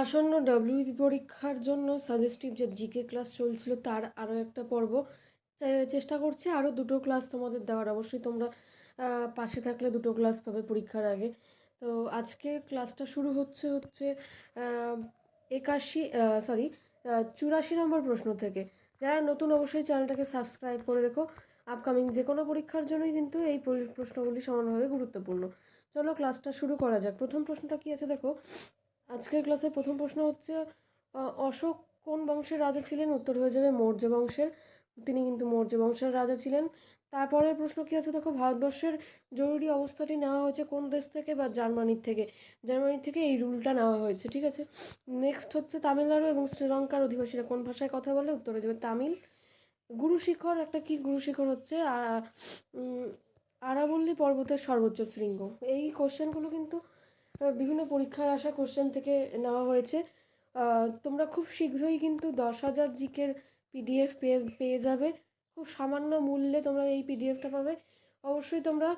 আসন্ন ডব্লিউবি পরীক্ষার জন্য সাজেস্টিভ যে জিকে ক্লাস চলছিল তার আরও একটা পর্ব চেষ্টা করছি আরও দুটো ক্লাস তোমাদের দেওয়ার। অবশ্যই তোমরা পাশে থাকলে দুটো ক্লাস পাবে পরীক্ষার আগে। তো আজকের ক্লাসটা শুরু হচ্ছে 84 নম্বর প্রশ্ন থেকে। যারা নতুন অবশ্যই চ্যানেলটাকে সাবস্ক্রাইব করে রেখো। আপকামিং যে কোনো পরীক্ষার জন্যই কিন্তু এই প্রশ্নগুলি সমানভাবে গুরুত্বপূর্ণ। চলো ক্লাসটা শুরু করা যাক। প্রথম প্রশ্নটা কী আছে দেখো। আজকের ক্লাসের প্রথম প্রশ্ন হচ্ছে অশোক কোন বংশের রাজা ছিলেন? উত্তর হয়ে যাবে মৌর্য বংশের। তিনি কিন্তু মৌর্য বংশের রাজা ছিলেন। তারপরের প্রশ্ন কী আছে দেখো, ভারতবর্ষের জরুরি অবস্থাটি নেওয়া হয়েছে কোন দেশ থেকে? বা জার্মানির থেকে। জার্মানির থেকে এই রুলটা নেওয়া হয়েছে, ঠিক আছে। নেক্সট হচ্ছে তামিলনাড়ু এবং শ্রীলঙ্কার অধিবাসীরা কোন ভাষায় কথা বলে? উত্তর হয়ে যাবে তামিল। গুরুশিখর একটা কি? গুরুশিখর হচ্ছে আরাবল্লী পর্বতের সর্বোচ্চ শৃঙ্গ। এই কোশ্চেনগুলো কিন্তু বিভিন্ন পরীক্ষায় আসা কোশ্চেন থেকে নেওয়া হয়েছে। তোমরা খুব শীঘ্রই কিন্তু 10,000 জিকের পিডিএফ পেয়ে যাবে। খুব সামান্য মূল্যে তোমরা এই পিডিএফটা পাবে। অবশ্যই তোমরা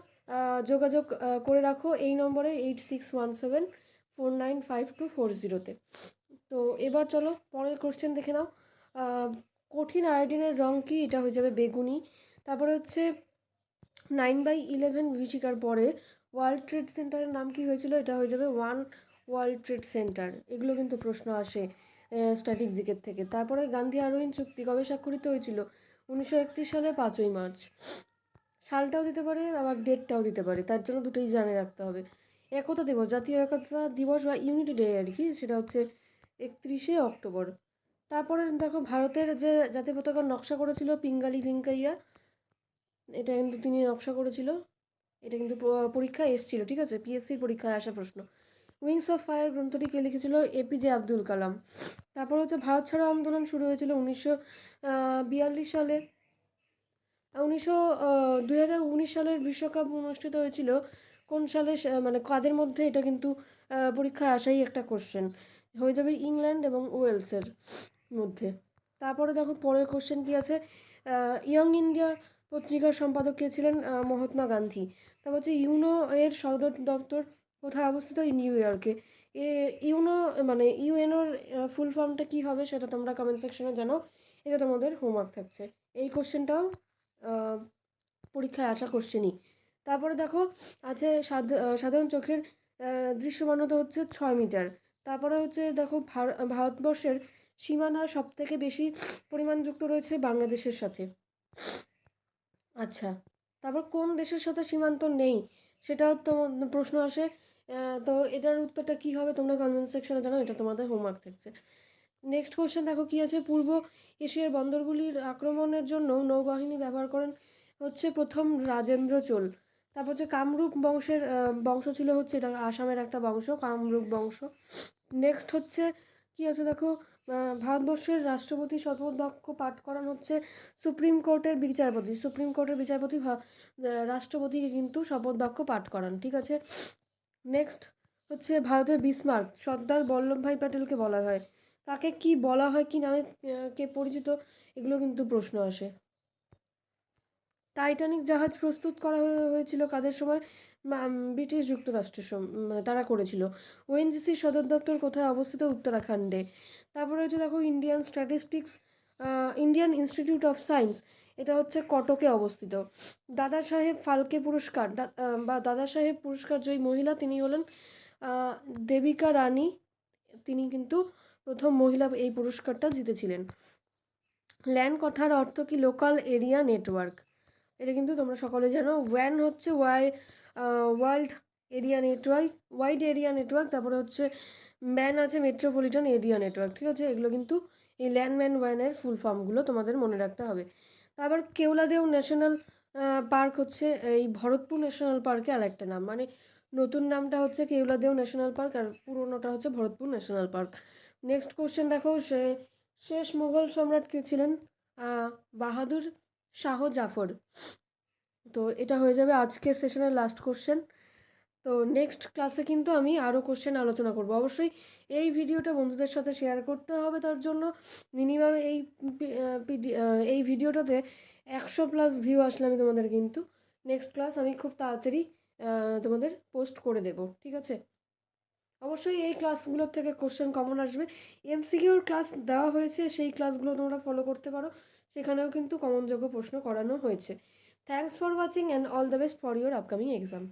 যোগাযোগ করে রাখো এই নম্বরে 8617495240-তে। তো এবার চলো পরের কোশ্চেন দেখে নাও। কঠিন আয়োডিনের রং কি? এটা হয়ে যাবে বেগুনি। তারপরে হচ্ছে 9/11 বিভীষিকার পরে ওয়ার্ল্ড ট্রেড সেন্টারের নাম কি হয়েছিল? এটা হয়ে যাবে ওয়ান ওয়ার্ল্ড ট্রেড সেন্টার। এগুলো কিন্তু প্রশ্ন আসে স্ট্যাটিক জিকের থেকে। তারপরে গান্ধী আরোহীন চুক্তি কবে স্বাক্ষরিত হয়েছিল? 1931 সালে 5ই মার্চ। সালটাও দিতে পারে আবার ডেটটাও দিতে পারে, তার জন্য দুটোই জানে রাখতে হবে। একতা দিবস, জাতীয় একতা দিবস বা ইউনিটি ডে আর কি, সেটা হচ্ছে 31শে অক্টোবর। তারপরে দেখো ভারতের যে জাতীয় পতাকার নকশা করেছিল পিঙ্গালি ভেঙ্কাইয়া, এটা কিন্তু তিনি নকশা করেছিল। এটা কিন্তু পরীক্ষায় এসেছিল, ঠিক আছে, পিএসসির পরীক্ষায় আসা প্রশ্ন। উইংস অফ ফায়ার গ্রন্থটি কে লিখেছিল? এপিজে আব্দুল কালাম। তারপর হচ্ছে ভারত ছাড়ো আন্দোলন শুরু হয়েছিল 1942 সালে। 2019 সালের বিশ্বকাপ অনুষ্ঠিত হয়েছিল কোন সালে? মানে কাদের মধ্যে? এটা কিন্তু পরীক্ষায় আসাই একটা কোশ্চেন। হয়ে যাবে ইংল্যান্ড এবং ওয়েলসের মধ্যে। তারপরে দেখো পরের কোশ্চেন কি আছে। ইয়ং ইন্ডিয়া পত্রিকার সম্পাদক কে ছিলেন? মহাত্মা গান্ধী। তারপর হচ্ছে ইউনো এর সদর দপ্তর কোথায় অবস্থিত? নিউ ইয়র্কে। ইউনো মানে ইউএনওর ফুল ফর্মটা কী হবে সেটা তোমরা কমেন্ট সেকশনে জানাও। এটা তোমাদের হোমওয়ার্ক থাকছে। এই কোশ্চেনটাও পরীক্ষায় আসা কোশ্চেনই। তারপরে দেখো আছে সাধারণ চোখের দৃশ্যমানতা হচ্ছে 6 মিটার। তারপরে হচ্ছে দেখো ভারতবর্ষের সীমানা সব থেকে বেশি পরিমাণ যুক্ত রয়েছে বাংলাদেশের সাথে। আচ্ছা, তারপর কোন দেশের সাথে সীমান্ত নেই সেটাও তো প্রশ্ন আসে। তো এটার উত্তরটা কী হবে তোমরা কমেন্ট সেকশনে জানাও, এটা তোমাদের হোমওয়ার্ক থাকছে। নেক্সট কোশ্চেন দেখো কী আছে। পূর্ব এশিয়ার বন্দরগুলির আক্রমণের জন্য নৌবাহিনী ব্যবহার করেন হচ্ছে প্রথম রাজেন্দ্র চোল। তারপর হচ্ছে কামরূপ বংশের বংশ ছিল হচ্ছে, এটা আসামের একটা বংশ, কামরূপ বংশ। নেক্সট হচ্ছে কী আছে দেখো। ভারতবর্ষের রাষ্ট্রপতি শপথ বাক্য পাঠ করান হচ্ছে সুপ্রিম কোর্টের বিচারপতি। সুপ্রিম কোর্টের বিচারপতি রাষ্ট্রপতিকে কিন্তু শপথ বাক্য পাঠ করান, ঠিক আছে। নেক্সট হচ্ছে ভারতের বিসমার্ক সর্দার বল্লভভাই প্যাটেলকে বলা হয়। তাকে কি বলা হয়, কি নামে কে পরিচিত? এগুলো কিন্তু প্রশ্ন আসে। টাইটানিক জাহাজ প্রস্তুত করা হয়েছিল কাদের সময়? ব্রিটিশ যুক্তরাষ্ট্রের মানে তারা করেছিল। ওএনজিসির সদর দপ্তর কোথায় অবস্থিত? উত্তরাখণ্ডে। তারপরে হচ্ছে দেখো ইন্ডিয়ান ইনস্টিটিউট অফ সায়েন্স, এটা হচ্ছে কটকে অবস্থিত। দাদা সাহেব ফালকে পুরস্কার বা দাদা সাহেব পুরস্কার জয়ী মহিলা তিনি হলেন দেবিকা রানী। তিনি কিন্তু প্রথম মহিলা এই পুরস্কারটা জিতেছিলেন। ল্যান কথার অর্থ কি? Local area network. এটা কিন্তু তোমরা সকলে জানো। ওয়ান হচ্ছে world area network, wide area network. তারপরে হচ্ছে ম্যান আছে মেট্রোপলিটন এরিয়া নেটওয়ার্ক, ঠিক আছে। এগুলো কিন্তু এই ল্যান্ডম্যান ওয়ানের ফুল ফর্মগুলো তোমাদের মনে রাখতে হবে। তারপর কেওলাদেও ন্যাশনাল পার্ক হচ্ছে এই ভরতপুর ন্যাশনাল পার্কে আরেকটা নাম, মানে নতুন নামটা হচ্ছে কেওলাদেও ন্যাশনাল পার্ক আর পুরোনোটা হচ্ছে Bharatpur national park. Next question দেখো, শেষ মুঘল সম্রাট কে ছিলেন? বাহাদুর শাহ জাফর। তো এটা হয়ে যাবে আজকের সেশনের লাস্ট কোশ্চেন। তো নেক্সট ক্লাসে কিন্তু আমি আরও কোশ্চেন আলোচনা করব। অবশ্যই এই ভিডিওটা বন্ধুদের সাথে শেয়ার করতে হবে, তার জন্য মিনিমাম এই ভিডিওটাতে 100+ ভিউ আসলে আমি তোমাদের কিন্তু নেক্সট ক্লাস আমি খুব তাড়াতাড়ি তোমাদের পোস্ট করে দেব, ঠিক আছে। অবশ্যই এই ক্লাসগুলোর থেকে কোশ্চেন কমন আসবে। এমসিকিউর ক্লাস দেওয়া হয়েছে, সেই ক্লাসগুলো তোমরা ফলো করতে পারো, সেখানেও কিন্তু কমনযোগ্য প্রশ্ন করানো হয়েছে। Thanks for watching and all the best for your upcoming exam.